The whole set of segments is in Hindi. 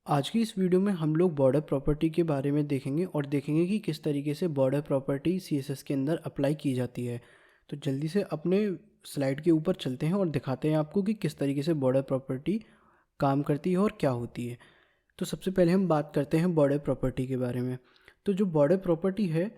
आज की इस वीडियो में हम लोग बॉर्डर प्रॉपर्टी के बारे में देखेंगे और देखेंगे कि किस तरीके से बॉर्डर प्रॉपर्टी सीएसएस के अंदर अप्लाई की जाती है। तो जल्दी से अपने स्लाइड के ऊपर चलते हैं और दिखाते हैं आपको कि किस तरीके से बॉर्डर प्रॉपर्टी काम करती है और क्या होती है। तो सबसे पहले हम बात करते हैं बॉर्डर प्रॉपर्टी के बारे में। तो जो बॉर्डर प्रॉपर्टी है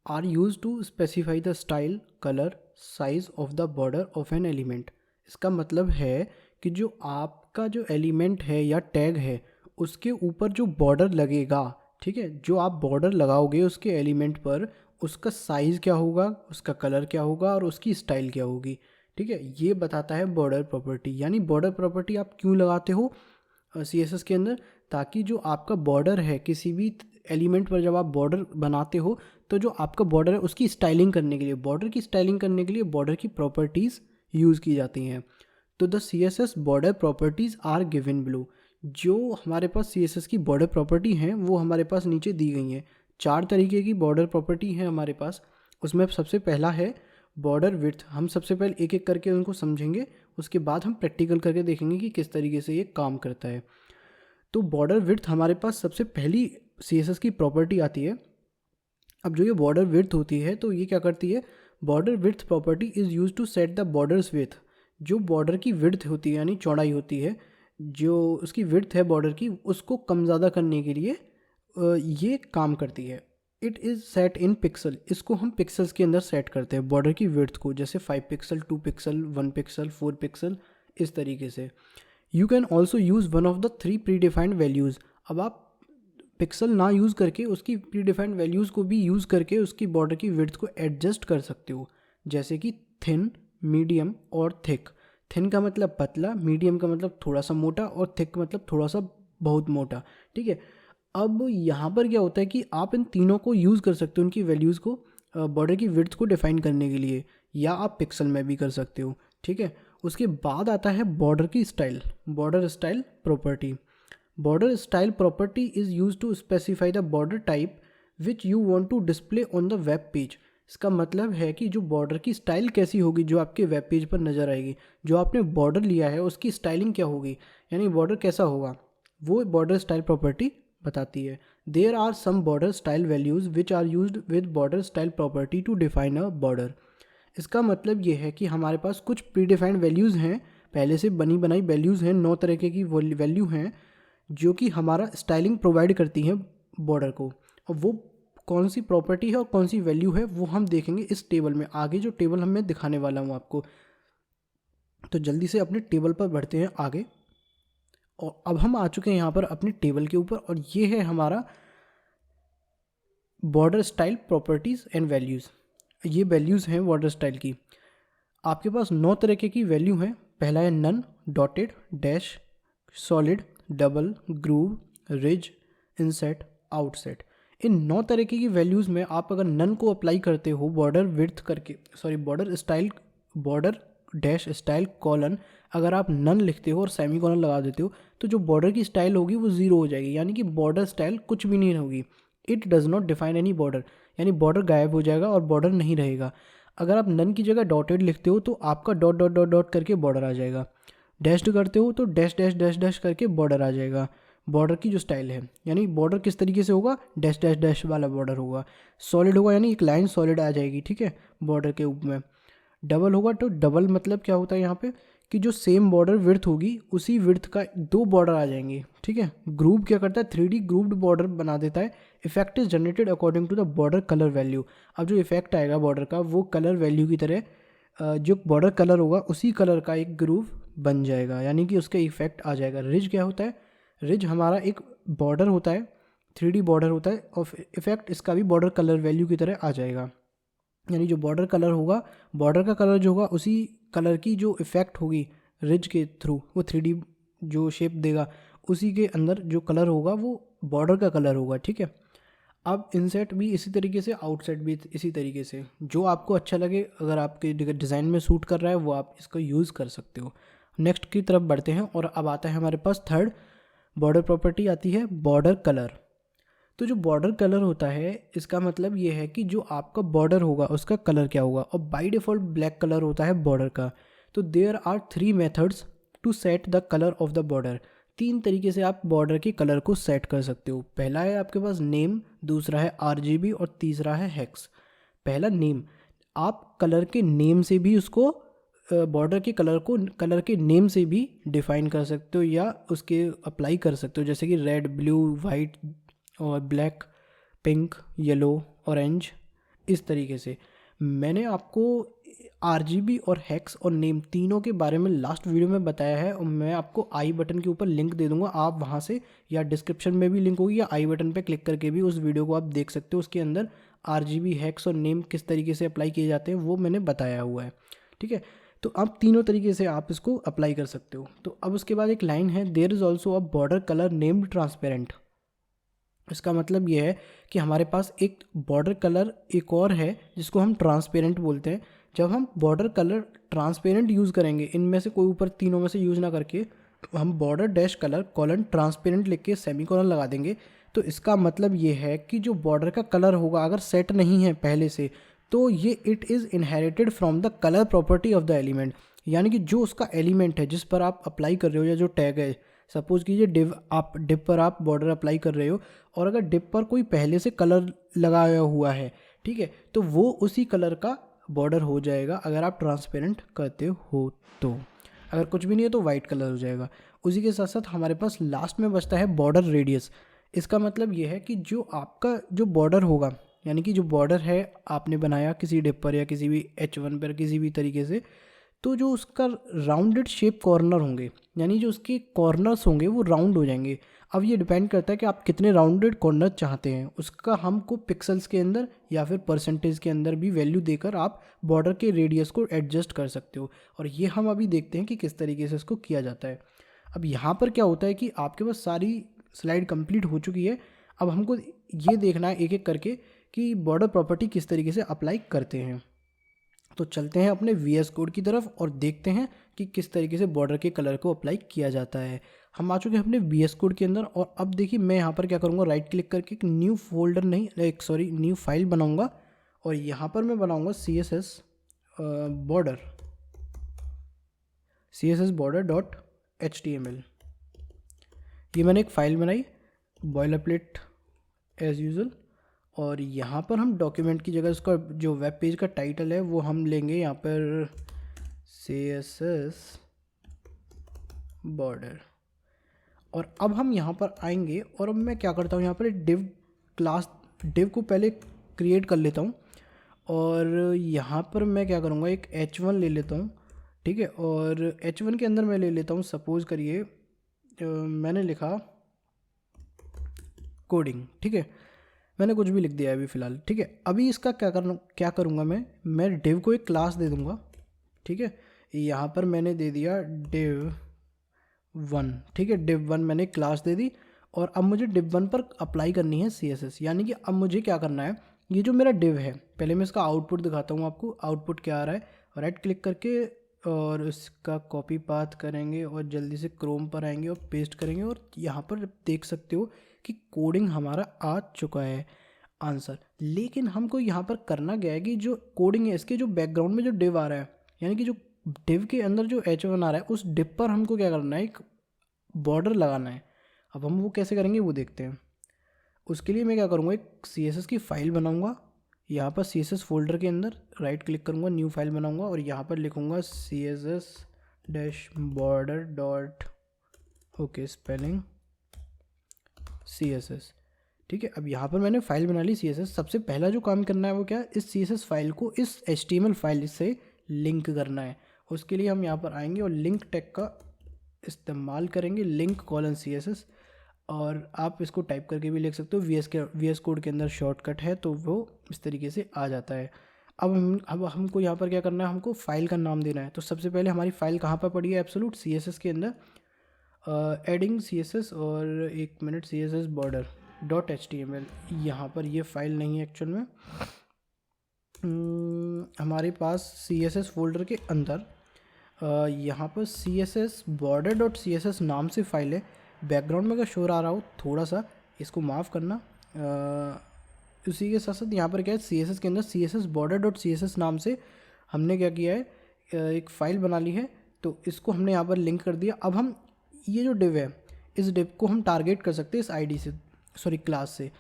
are use to specify the style, colour, size of the border of an element. इसका मतलब है कि जो आपका जो एलिमेंट है या टैग है उसके ऊपर जो बॉर्डर लगेगा, ठीक है, जो आप बॉर्डर लगाओगे उसके एलिमेंट पर, उसका साइज़ क्या होगा, उसका कलर क्या होगा और उसकी स्टाइल क्या होगी। ठीक है, ये बताता है बॉर्डर प्रॉपर्टी। यानी बॉर्डर प्रॉपर्टी आप क्यों लगाते हो सीएसएस के अंदर, ताकि जो आपका बॉर्डर है किसी भी एलिमेंट पर जब आप बॉर्डर बनाते हो तो जो आपका बॉर्डर है उसकी स्टाइलिंग करने के लिए, बॉर्डर की स्टाइलिंग करने के लिए बॉर्डर की प्रॉपर्टीज़ यूज़ की जाती हैं। तो the CSS border properties are given below. जो हमारे पास सीएसएस की बॉर्डर प्रॉपर्टी हैं वो हमारे पास नीचे दी गई हैं। 4 तरीके की बॉर्डर प्रॉपर्टी है हमारे पास। उसमें सबसे पहला है बॉर्डर विड्थ। हम सबसे पहले एक एक करके उनको समझेंगे, उसके बाद हम प्रैक्टिकल करके देखेंगे कि किस तरीके से ये काम करता है। तो बॉर्डर विड्थ हमारे पास सबसे पहली सीएसएस की प्रॉपर्टी आती है। अब जो ये बॉर्डर विड्थ होती है तो ये क्या करती है, border width property is use to set the borders width. जो बॉर्डर की विड्थ होती है यानी चौड़ाई होती है, जो उसकी विड्थ है बॉर्डर की, उसको कम ज़्यादा करने के लिए ये काम करती है। It is set in pixel. इसको हम पिक्सल्स के अंदर सेट करते हैं बॉर्डर की विड्थ को, जैसे 5 पिक्सल, 2 पिक्सल, 1 पिक्सल, 4 पिक्सल, इस तरीके से। You can also use one of the 3 pre defined values. अब आप पिक्सल ना यूज़ करके उसकी प्री डिफाइंड वैल्यूज़ को भी यूज़ करके उसकी बॉर्डर की विड्थ को एडजस्ट कर सकते हो, जैसे कि थिन, मीडियम और थिक। थिन का मतलब पतला, मीडियम का मतलब थोड़ा सा मोटा और थिक का मतलब थोड़ा सा बहुत मोटा। ठीक है, अब यहाँ पर क्या होता है कि आप इन तीनों को यूज़ कर सकते हो उनकी वैल्यूज़ को बॉर्डर की विड्थ को डिफाइन करने के लिए, या आप पिक्सल में भी कर सकते हो। ठीक है, उसके बाद आता है बॉर्डर की style, border style property. Border style property is use to specify the border type which you want to display on the web page. इसका मतलब है कि जो बॉर्डर की स्टाइल कैसी होगी जो आपके वेब पेज पर नज़र आएगी, जो आपने बॉर्डर लिया है उसकी स्टाइलिंग क्या होगी, यानी बॉर्डर कैसा होगा, वो बॉर्डर स्टाइल प्रॉपर्टी बताती है। There are some border style values which are used with border style property to define a border. इसका मतलब ये है कि हमारे पास कुछ प्री डिफाइंड वैल्यूज़ हैं, पहले से बनी बनाई वैल्यूज़ हैं, 9 तरीके की वैल्यू हैं जो कि हमारा स्टाइलिंग प्रोवाइड करती हैं बॉर्डर को। और वो कौन सी प्रॉपर्टी है और कौन सी वैल्यू है वो हम देखेंगे इस टेबल में, आगे जो टेबल हम मैं दिखाने वाला हूँ आपको। तो जल्दी से अपने टेबल पर बढ़ते हैं आगे। और अब हम आ चुके हैं यहाँ पर अपने टेबल के ऊपर, और ये है हमारा border style properties and values. ये वैल्यूज़ हैं बॉर्डर स्टाइल की। आपके पास 9 तरीके की वैल्यू हैं। पहला है none, dotted, dash, solid, double, groove, ridge, inset, outset. इन 9 तरीके की वैल्यूज़ में आप अगर नन को अप्लाई करते हो बॉर्डर विड्थ करके, sorry border style, border dash style colon, अगर आप नन लिखते हो और सेमी कॉलन लगा देते हो तो जो बॉर्डर की स्टाइल होगी वो ज़ीरो हो जाएगी, यानी कि बॉर्डर स्टाइल कुछ भी नहीं होगी। It does not define any border, यानी बॉर्डर गायब हो जाएगा और बॉर्डर नहीं रहेगा। अगर आप नन की जगह डॉटेड लिखते हो तो आपका डॉट डॉट डॉट डॉट करके बॉर्डर आ जाएगा। डैश्ड करते हो तो डैश डैश डैश डैश करके बॉर्डर आ जाएगा। बॉर्डर की जो स्टाइल है, यानी बॉर्डर किस तरीके से होगा, डैश डैश डैश वाला बॉर्डर होगा। सॉलिड होगा यानी एक लाइन सॉलिड आ जाएगी, ठीक है, बॉर्डर के ऊपर में। डबल होगा तो डबल मतलब क्या होता है यहाँ पे कि जो सेम बॉर्डर विड्थ होगी उसी विड्थ का 2 बॉर्डर आ जाएंगे। ठीक है, ग्रुप क्या करता है, 3D ग्रुप्ड बॉर्डर बना देता है। Effect is generated according to the border colour value. अब जो इफेक्ट आएगा बॉर्डर का वो कलर वैल्यू की तरह जो बॉर्डर कलर होगा उसी कलर का एक ग्रुप बन जाएगा, यानी कि उसका इफेक्ट आ जाएगा। रिज क्या होता है, रिज हमारा एक बॉर्डर होता है, 3D बॉर्डर होता है, और इफेक्ट इसका भी बॉर्डर कलर वैल्यू की तरह आ जाएगा। यानी जो बॉर्डर कलर होगा, बॉर्डर का कलर जो होगा उसी कलर की जो इफेक्ट होगी रिज के थ्रू, वो 3D जो शेप देगा उसी के अंदर जो कलर होगा वो बॉर्डर का कलर होगा। ठीक है, अब इनसेट भी इसी तरीके से, आउटसेट भी इसी तरीके से, जो आपको अच्छा लगे, अगर आपके डिज़ाइन में सूट कर रहा है वो आप इसको यूज़ कर सकते हो। नेक्स्ट की तरफ बढ़ते हैं और अब आता है हमारे पास थर्ड बॉर्डर प्रॉपर्टी आती है बॉर्डर कलर। तो जो बॉर्डर कलर होता है इसका मतलब ये है कि जो आपका बॉर्डर होगा उसका कलर क्या होगा, और बाय डिफ़ॉल्ट ब्लैक कलर होता है बॉर्डर का। तो there are 3 methods to set the colour of the border. तीन तरीके से आप बॉर्डर के कलर को सेट कर सकते हो। पहला है आपके पास नेम, दूसरा है RGB और तीसरा है हेक्स। पहला नेम, आप कलर के नेम से भी उसको बॉर्डर के कलर को कलर के नेम से भी डिफाइन कर सकते हो या उसके अप्लाई कर सकते हो, जैसे कि रेड, ब्लू, वाइट और ब्लैक, पिंक, येलो, ऑरेंज, इस तरीके से। मैंने आपको RGB और हेक्स और नेम तीनों के बारे में लास्ट वीडियो में बताया है और मैं आपको आई बटन के ऊपर लिंक दे दूंगा, आप वहाँ से या डिस्क्रिप्शन में भी लिंक होगी या आई बटन पे क्लिक करके भी उस वीडियो को आप देख सकते हो। उसके अंदर RGB, हेक्स और नेम किस तरीके से अप्लाई किए जाते हैं वो मैंने बताया हुआ है, ठीक है। तो आप तीनों तरीके से आप इसको अप्लाई कर सकते हो। तो अब उसके बाद एक लाइन है, there is also a border colour named transparent. इसका मतलब ये है कि हमारे पास एक बॉर्डर कलर एक और है जिसको हम ट्रांसपेरेंट बोलते हैं। जब हम बॉर्डर कलर ट्रांसपेरेंट यूज़ करेंगे, इनमें से कोई ऊपर तीनों में से यूज़ ना करके हम border dash colour colon transparent लिख के सेमीकोलन लगा देंगे, तो इसका मतलब ये है कि जो बॉर्डर का कलर होगा अगर सेट नहीं है पहले से, तो ये it is inherited from the colour property of the element. यानी कि जो उसका एलिमेंट है जिस पर आप अप्लाई कर रहे हो या जो टैग है, सपोज कीजिए डिव पर आप बॉर्डर अप्लाई कर रहे हो और अगर डिव पर कोई पहले से कलर लगाया हुआ है, ठीक है, तो वो उसी कलर का बॉर्डर हो जाएगा अगर आप ट्रांसपेरेंट करते हो तो। अगर कुछ भी नहीं है तो वाइट कलर हो जाएगा। उसी के साथ साथ हमारे पास लास्ट में बचता है बॉर्डर रेडियस। इसका मतलब ये है कि जो आपका जो बॉर्डर होगा, यानी कि जो बॉर्डर है आपने बनाया किसी डिप पर या किसी भी H1 पर किसी भी तरीके से, तो जो उसका राउंडेड शेप कॉर्नर होंगे, यानी जो उसके कॉर्नर्स होंगे वो राउंड हो जाएंगे। अब ये डिपेंड करता है कि आप कितने राउंडेड कॉर्नर चाहते हैं, उसका हमको पिक्सल्स के अंदर या फिर परसेंटेज के अंदर भी वैल्यू देकर आप बॉर्डर के रेडियस को एडजस्ट कर सकते हो। और ये हम अभी देखते हैं कि किस तरीके से इसको किया जाता है। अब यहाँ पर क्या होता है कि आपके पास सारी स्लाइड कंप्लीट हो चुकी है। अब हमको ये देखना है एक एक करके कि बॉर्डर प्रॉपर्टी किस तरीके से अप्लाई करते हैं। तो चलते हैं अपने VS कोड की तरफ और देखते हैं कि किस तरीके से बॉर्डर के कलर को अप्लाई किया जाता है। हम आ चुके हैं अपने VS कोड के अंदर और अब देखिए मैं यहाँ पर क्या करूँगा, राइट क्लिक करके एक न्यू फोल्डर न्यू फाइल बनाऊँगा और यहाँ पर मैं बनाऊँगा CSS border.html। ये मैंने एक फ़ाइल बनाई बॉयलरप्लेट एज़ यूजुअल, और यहाँ पर हम डॉक्यूमेंट की जगह उसका जो वेब पेज का टाइटल है वो हम लेंगे यहाँ पर CSS बॉर्डर। और अब हम यहाँ पर आएंगे और अब मैं क्या करता हूँ, यहाँ पर एक डिव को पहले क्रिएट कर लेता हूँ और यहाँ पर मैं क्या करूँगा, एक H1 ले लेता हूँ, ठीक है। और H1 के अंदर मैं ले लेता हूँ, सपोज़ करिए मैंने लिखा कोडिंग, ठीक है, मैंने कुछ भी लिख दिया है अभी फ़िलहाल, ठीक है। अभी इसका क्या करूँगा, मैं डिव को एक क्लास दे दूँगा, ठीक है। यहाँ पर मैंने दे दिया div1, ठीक है, div1 मैंने क्लास दे दी और अब मुझे div1 पर अप्लाई करनी है CSS। यानी कि अब मुझे क्या करना है, ये जो मेरा div है, पहले मैं इसका आउटपुट दिखाता हूँ आपको, आउटपुट क्या आ रहा है। राइट क्लिक करके और इसका कॉपी पाथ करेंगे और जल्दी से क्रोम पर आएंगे और पेस्ट करेंगे और यहाँ पर देख सकते हो कि कोडिंग हमारा आ चुका है आंसर। लेकिन हमको यहाँ पर करना क्या है कि जो कोडिंग है इसके जो बैकग्राउंड में जो डिव आ रहा है, यानी कि जो डिव के अंदर जो H1 आ रहा है उस डिव पर हमको क्या करना है, एक बॉर्डर लगाना है। अब हम वो कैसे करेंगे वो देखते हैं। उसके लिए मैं क्या करूँगा, एक CSS की फ़ाइल बनाऊँगा, यहाँ पर CSS फोल्डर के अंदर राइट क्लिक करूँगा, न्यू फाइल बनाऊँगा और यहाँ पर लिखूँगा CSS-border.CSS, ठीक है। अब यहाँ पर मैंने फाइल बना ली CSS। सबसे पहला जो काम करना है वो क्या है, इस CSS फाइल को इस HTML फाइल से लिंक करना है। उसके लिए हम यहाँ पर आएंगे और लिंक टैग का इस्तेमाल करेंगे, link:CSS, और आप इसको टाइप करके भी लिख सकते हो। VS कोड के अंदर शॉर्टकट है तो वो इस तरीके से आ जाता है। अब हमको यहाँ पर क्या करना है, हमको फ़ाइल का नाम देना है। तो सबसे पहले हमारी फ़ाइल कहाँ पर पड़ी है, एब्सोल्यूट CSS के अंदर, एडिंग CSS और एक मिनट CSS border.html। यहाँ पर ये फ़ाइल नहीं है एक्चुअल में, हमारे पास CSS फोल्डर के अंदर यहाँ पर CSS border.css नाम से फ़ाइल है। बैकग्राउंड में अगर शोर आ रहा हो थोड़ा सा इसको माफ़ करना। उसी के साथ साथ यहाँ पर क्या है, CSS के अंदर CSS border.css नाम से हमने क्या किया है, एक फ़ाइल बना ली है। तो इसको हमने यहाँ पर लिंक कर दिया। अब हम ये जो डिव है इस डिव को हम टारगेट कर सकते हैं इस आईडी से, सॉरी क्लास से।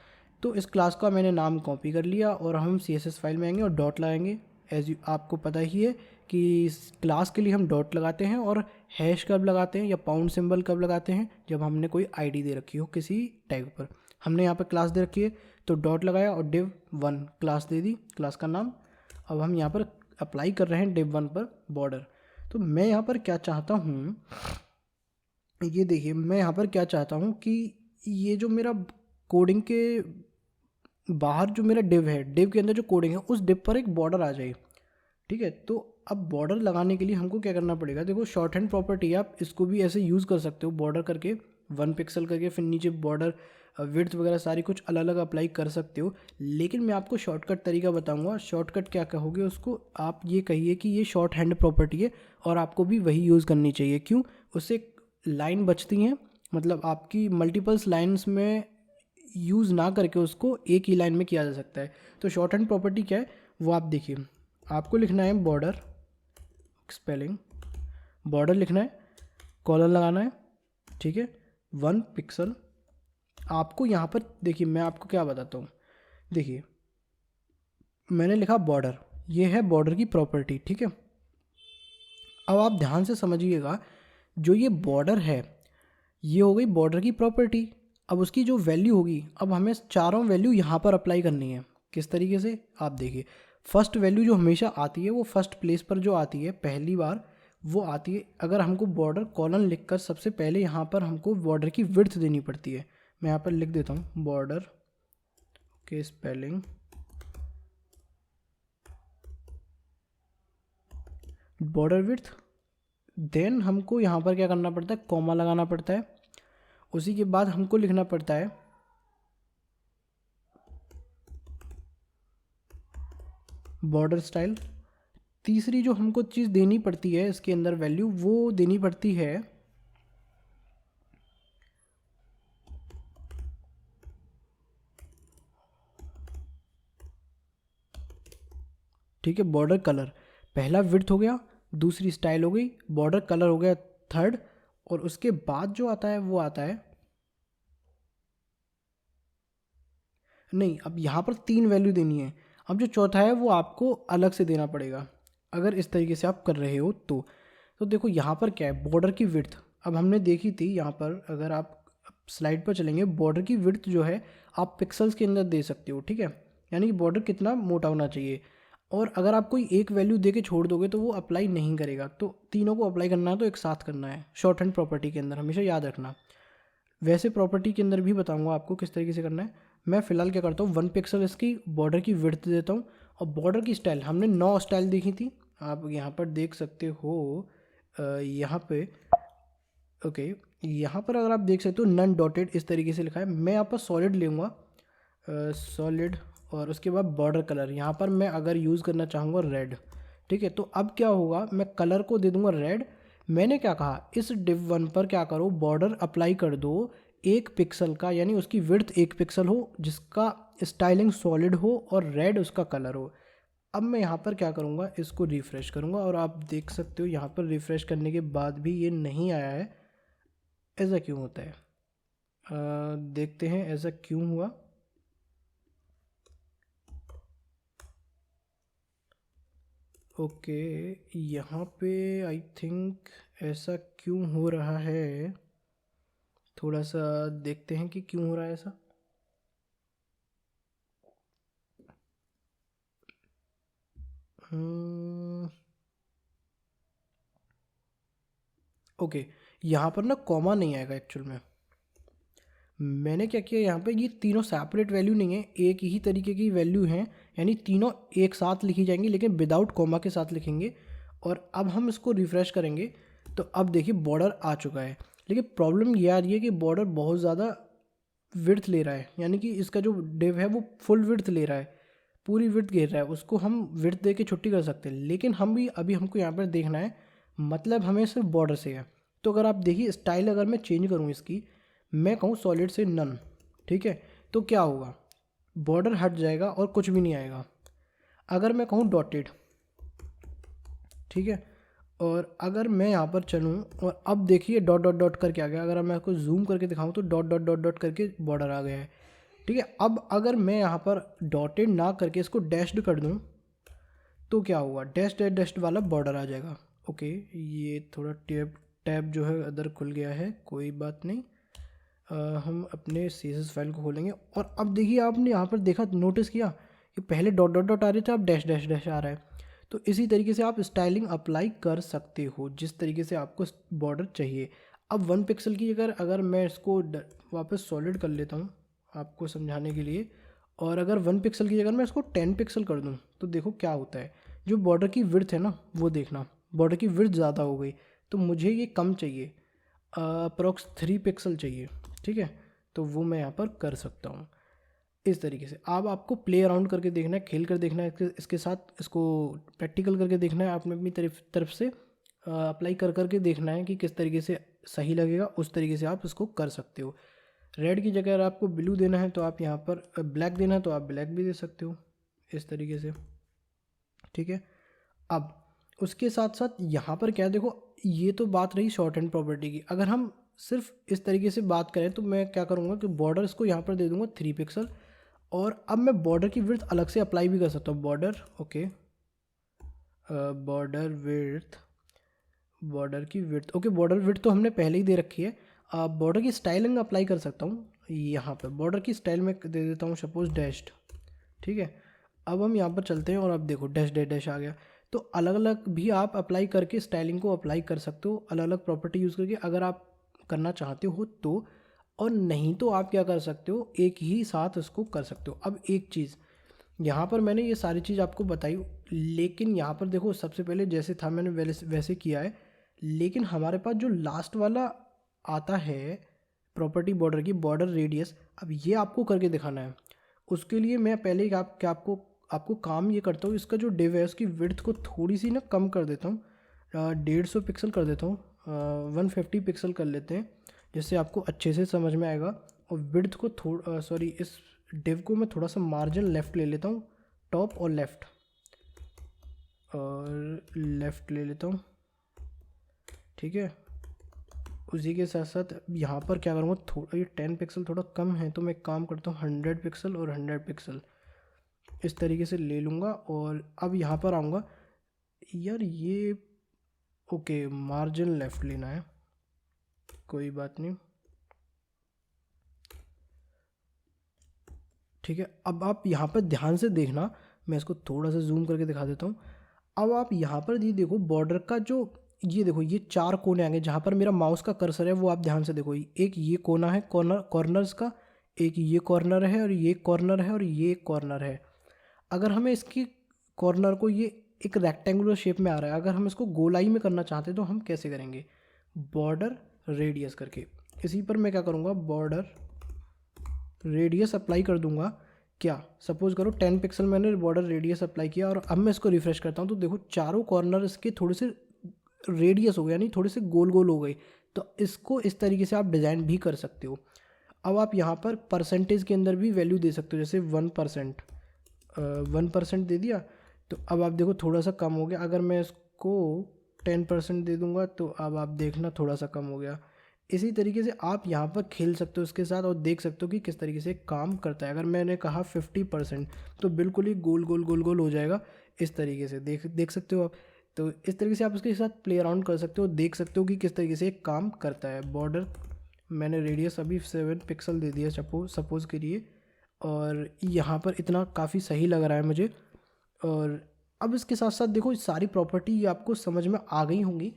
तो इस क्लास का मैंने नाम कॉपी कर लिया और हम CSS फाइल में आएंगे और डॉट लगाएंगे। एज आपको पता ही है कि क्लास के लिए हम डॉट लगाते हैं और हैश कब लगाते हैं या पाउंड सिंबल कब लगाते हैं, जब हमने कोई आईडी दे रखी हो किसी टैग पर। हमने यहाँ पर क्लास दे रखी है तो डॉट लगाया और div1 क्लास दे दी, क्लास का नाम। अब हम यहाँ पर अप्लाई कर रहे हैं div1 पर बॉर्डर। तो मैं यहाँ पर क्या चाहता हूँ, ये देखिए मैं यहाँ पर क्या चाहता हूँ कि ये जो मेरा कोडिंग के बाहर जो मेरा डिव है, डिव के अंदर जो कोडिंग है उस डिव पर एक बॉर्डर आ जाए। ठीक है, तो अब बॉर्डर लगाने के लिए हमको क्या करना पड़ेगा, देखो शॉर्ट हैंड प्रॉपर्टी आप इसको भी ऐसे यूज़ कर सकते हो, बॉर्डर करके 1 पिक्सल करके, फिर नीचे बॉर्डर विड्थ वगैरह सारी कुछ अलग अलग अप्लाई कर सकते हो। लेकिन मैं आपको शॉर्टकट तरीका बताऊंगा। शॉर्टकट क्या कहोगे उसको, आप ये कहिए कि ये शॉर्ट हैंड प्रॉपर्टी है और आपको भी वही यूज़ करनी चाहिए। क्यों, उससे लाइन बचती हैं, मतलब आपकी मल्टीपल्स लाइन्स में यूज़ ना करके उसको एक ही लाइन में किया जा सकता है। तो शॉर्ट हैंड प्रॉपर्टी क्या है वो आप देखिए, आपको लिखना है बॉर्डर, स्पेलिंग बॉर्डर लिखना है, कॉलन लगाना है, ठीक है, 1 पिक्सल। आपको यहाँ पर देखिए मैं आपको क्या बताता हूँ, देखिए मैंने लिखा बॉर्डर, ये है बॉर्डर की प्रॉपर्टी, ठीक है। अब आप ध्यान से समझिएगा, जो ये बॉर्डर है ये हो गई बॉर्डर की प्रॉपर्टी। अब उसकी जो वैल्यू होगी, अब हमें चारों वैल्यू यहाँ पर अप्लाई करनी है। किस तरीके से, आप देखिए फर्स्ट वैल्यू जो हमेशा आती है वो फर्स्ट प्लेस पर जो आती है पहली बार वो आती है, अगर हमको बॉर्डर कॉलन लिखकर सबसे पहले यहाँ पर हमको बॉर्डर की विड्थ देनी पड़ती है। मैं यहाँ पर लिख देता हूँ बॉर्डर के स्पेलिंग बॉर्डर विड्थ। देन हमको यहाँ पर क्या करना पड़ता है, कॉमा लगाना पड़ता है। उसी के बाद हमको लिखना पड़ता है बॉर्डर स्टाइल। तीसरी जो हमको चीज़ देनी पड़ती है इसके अंदर वैल्यू, वो देनी पड़ती है ठीक है बॉर्डर कलर। पहला विड्थ हो गया, दूसरी स्टाइल हो गई, बॉर्डर कलर हो गया थर्ड, और उसके बाद जो आता है वो आता है, नहीं अब यहाँ पर 3 वैल्यू देनी है। अब जो चौथा है वो आपको अलग से देना पड़ेगा अगर इस तरीके से आप कर रहे हो तो देखो यहाँ पर क्या है, बॉर्डर की विड्थ अब हमने देखी थी। यहाँ पर अगर आप स्लाइड पर चलेंगे, बॉर्डर की विड्थ जो है आप पिक्सल्स के अंदर दे सकते हो, ठीक है, यानी कि बॉर्डर कितना मोटा होना चाहिए। और अगर आप कोई एक वैल्यू दे के छोड़ दोगे तो वो अप्लाई नहीं करेगा, तो तीनों को अप्लाई करना है तो एक साथ करना है शॉर्ट हैंड प्रॉपर्टी के अंदर, हमेशा याद रखना। वैसे प्रॉपर्टी के अंदर भी बताऊंगा आपको किस तरीके से करना है। मैं फ़िलहाल क्या करता हूँ, 1 पिक्सल इसकी बॉर्डर की विड्थ देता हूँ। और बॉर्डर की स्टाइल हमने 9 स्टाइल देखी थी, आप यहाँ पर देख सकते हो। यहाँ पे ओके, यहाँ पर अगर आप देख सकते हो नन डॉटेड इस तरीके से लिखा है। मैं यहाँ पर सॉलिड लूँगा, सॉलिड, और उसके बाद बॉर्डर कलर यहाँ पर मैं अगर यूज़ करना चाहूँगा रेड, ठीक है। तो अब क्या होगा, मैं कलर को दे दूँगा रेड। मैंने क्या कहा, इस div1 पर क्या करो, बॉर्डर अप्लाई कर दो 1 पिक्सल का, यानी उसकी विड्थ 1 पिक्सल हो, जिसका स्टाइलिंग सॉलिड हो और रेड उसका कलर हो। अब मैं यहाँ पर क्या करूँगा, इसको रिफ़्रेश करूँगा और आप देख सकते हो यहाँ पर रिफ़्रेश करने के बाद भी ये नहीं आया है। ऐसा क्यों होता है, देखते हैं ऐसा क्यों हुआ। ओके, यहाँ पे आई थिंक ऐसा क्यों हो रहा है, थोड़ा सा देखते हैं कि क्यों हो रहा है ऐसा। ओके, यहाँ पर ना कॉमा नहीं आएगा एक्चुअल में। मैंने क्या किया, यहाँ पे ये तीनों सेपरेट वैल्यू नहीं है, एक ही तरीके की वैल्यू हैं, यानी तीनों एक साथ लिखी जाएंगी लेकिन विदाउट कॉमा के साथ लिखेंगे। और अब हम इसको रिफ़्रेश करेंगे तो अब देखिए बॉर्डर आ चुका है। लेकिन प्रॉब्लम ये आ रही है कि बॉर्डर बहुत ज़्यादा विड्थ ले रहा है, यानी कि इसका जो डिव है वो फुल विड्थ ले रहा है, पूरी विड्थ घेर रहा है। उसको हम विड्थ दे के छुट्टी कर सकते हैं, लेकिन हम भी अभी हमको यहाँ पर देखना है, मतलब हमें सिर्फ बॉर्डर से है। तो अगर आप देखिए स्टाइल अगर मैं चेंज करूँ इसकी, मैं कहूँ सॉलिड से नन, ठीक है, तो क्या होगा, बॉर्डर हट जाएगा और कुछ भी नहीं आएगा। अगर मैं कहूँ डॉटेड, ठीक है, और अगर मैं यहाँ पर चलूँ और अब देखिए डॉट डॉट डॉट करके आ गया, अगर मैं आपको जूम करके दिखाऊँ तो डॉट डॉट डॉट डॉट करके बॉर्डर आ गया है। ठीक है, अब अगर मैं यहाँ पर डॉटेड ना करके इसको डैश्ड कर दूँ तो क्या होगा, डैश डैश डैश वाला बॉर्डर आ जाएगा। ओके, ये थोड़ा टैब जो है अदर खुल गया है, कोई बात नहीं। हम अपने CSS फाइल को खोलेंगे और अब देखिए आपने यहाँ पर देखा, नोटिस किया कि पहले डॉट डॉट डॉट आ रहे थे, अब डैश डैश डैश आ रहा है। तो इसी तरीके से आप स्टाइलिंग अप्लाई कर सकते हो जिस तरीके से आपको बॉर्डर चाहिए। अब 1 पिक्सल की जगह अगर मैं इसको वापस सॉलिड कर लेता हूँ आपको समझाने के लिए, और अगर 1 पिक्सल की जगह मैं इसको 10 पिक्सल कर दूँ तो देखो क्या होता है। जो बॉर्डर की विड्थ है ना, वो देखना, बॉर्डर की विड्थ ज़्यादा हो गई, तो मुझे ये कम चाहिए, अप्रॉक्स 3 पिक्सल चाहिए। ठीक है, तो वो मैं यहाँ पर कर सकता हूँ इस तरीके से। अब आपको प्ले अराउंड करके देखना है, खेल कर देखना है इसके साथ, इसको प्रैक्टिकल करके देखना है, आपने अपनी तरफ से अप्लाई कर करके देखना है कि किस तरीके से सही लगेगा, उस तरीके से आप इसको कर सकते हो। रेड की जगह अगर आपको ब्लू देना है तो आप यहाँ पर, ब्लैक देना है तो आप ब्लैक भी दे सकते हो इस तरीके से। ठीक है, अब उसके साथ साथ यहाँ पर क्या है, देखो ये तो बात रही शॉर्ट हैंड प्रॉपर्टी की। अगर हम सिर्फ इस तरीके से बात करें तो मैं क्या करूँगा कि बॉर्डर इसको यहाँ पर दे दूँगा 3 पिक्सल, और अब मैं बॉर्डर की विड्थ अलग से अप्लाई भी कर सकता हूँ। Border, okay, border width, border की विड्थ, ओके, बॉर्डर विड्थ तो हमने पहले ही दे रखी है। बॉर्डर की स्टाइलिंग अप्लाई कर सकता हूँ यहाँ पर, बॉर्डर की स्टाइल में दे देता हूँ सपोज डैश्ड। ठीक है, अब हम यहाँ पर चलते हैं और अब देखो डैश डैश डैश आ गया। तो अलग अलग भी आप अप्लाई करके स्टाइलिंग को अप्लाई कर सकते हो, अलग अलग प्रॉपर्टी यूज़ करके, अगर आप करना चाहते हो तो। और नहीं तो आप क्या कर सकते हो, एक ही साथ इसको कर सकते हो। अब एक चीज़ यहाँ पर मैंने ये सारी चीज़ आपको बताई, लेकिन यहाँ पर देखो सबसे पहले जैसे था मैंने वैसे किया है, लेकिन हमारे पास जो लास्ट वाला आता है प्रॉपर्टी बॉर्डर की, बॉर्डर रेडियस, अब ये आपको करके दिखाना है। उसके लिए मैं पहले ही आपको काम ये करता हूँ, इसका जो डिव है उसकी विड्थ को थोड़ी सी ना कम कर देता हूँ, 150 पिक्सल कर देता हूँ, 150 पिक्सल कर लेते हैं, जिससे आपको अच्छे से समझ में आएगा। और विड्थ को इस डिव को मैं थोड़ा सा मार्जिन लेफ़्ट ले लेता हूँ, टॉप और लेफ़्ट, और लेफ़्ट ले लेता हूँ। ठीक है, उसी के साथ साथ यहाँ पर क्या करूँगा, थोड़ा ये 10 पिक्सल थोड़ा कम है, तो मैं एक काम करता हूँ 100 पिक्सल और 100 पिक्सल इस तरीके से ले लूँगा। और अब यहाँ पर आऊँगा, यार ये ओके, मार्जिन लेफ़्ट लेना है, कोई बात नहीं। ठीक है, अब आप यहाँ पर ध्यान से देखना, मैं इसको थोड़ा सा जूम करके दिखा देता हूँ। अब आप यहाँ पर ये देखो बॉर्डर का जो, ये देखो ये 4 कोने आएंगे, जहाँ पर मेरा माउस का कर्सर है वो आप ध्यान से देखो, एक ये कोना है कॉर्नर्स का, एक ये कॉर्नर है, और ये कॉर्नर है, और ये कॉर्नर है। अगर हमें इसकी कॉर्नर को, ये एक रेक्टेंगुलर शेप में आ रहा है, अगर हम इसको गोलाई में करना चाहते हैं तो हम कैसे करेंगे, बॉर्डर रेडियस करके। इसी पर मैं क्या करूँगा, बॉर्डर रेडियस अप्लाई कर दूंगा। क्या, सपोज करो 10 पिक्सल मैंने बॉर्डर रेडियस अप्लाई किया, और अब मैं इसको रिफ्रेश करता हूँ तो देखो चारों कॉर्नर इसके थोड़े से रेडियस हो गए, यानी थोड़े से गोल गोल हो गए। तो इसको इस तरीके से आप डिज़ाइन भी कर सकते हो। अब आप यहाँ पर परसेंटेज के अंदर भी वैल्यू दे सकते हो, जैसे 1%, 1% दे दिया, तो अब आप देखो थोड़ा सा कम हो गया। अगर मैं इसको 10% दे दूँगा तो अब आप देखना थोड़ा सा कम हो गया। इसी तरीके से आप यहाँ पर खेल सकते हो इसके साथ, और देख सकते हो कि किस तरीके से काम करता है। अगर मैंने कहा 50% तो बिल्कुल ही गोल गोल गोल गोल हो जाएगा, इस तरीके से देख सकते हो आप। तो इस तरीके से आप इसके साथ प्ले अराउंड कर सकते हो, देख सकते हो कि किस तरीके से काम करता है। बॉर्डर मैंने रेडियस अभी 7 पिक्सल दे दिया सपोज़ के लिए, और यहाँ पर इतना काफ़ी सही लग रहा है मुझे। और अब इसके साथ साथ देखो सारी प्रॉपर्टी आपको समझ में आ गई होंगी,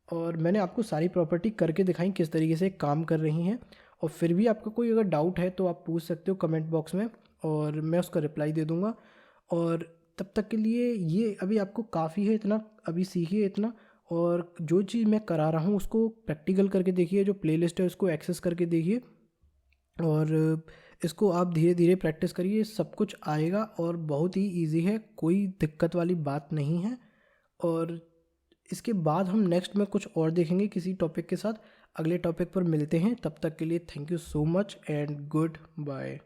और मैंने आपको सारी प्रॉपर्टी करके दिखाई किस तरीके से काम कर रही हैं। और फिर भी आपका कोई अगर डाउट है तो आप पूछ सकते हो कमेंट बॉक्स में, और मैं उसका रिप्लाई दे दूँगा। और तब तक के लिए ये अभी आपको काफ़ी है, इतना अभी सीखिए इतना, और जो चीज़ मैं करा रहा हूँ उसको प्रैक्टिकल करके देखिए, जो प्लेलिस्ट है उसको एक्सेस करके देखिए, और इसको आप धीरे धीरे प्रैक्टिस करिए, सब कुछ आएगा और बहुत ही इजी है, कोई दिक्कत वाली बात नहीं है। और इसके बाद हम नेक्स्ट में कुछ और देखेंगे किसी टॉपिक के साथ, अगले टॉपिक पर मिलते हैं। तब तक के लिए thank you so much and good bye.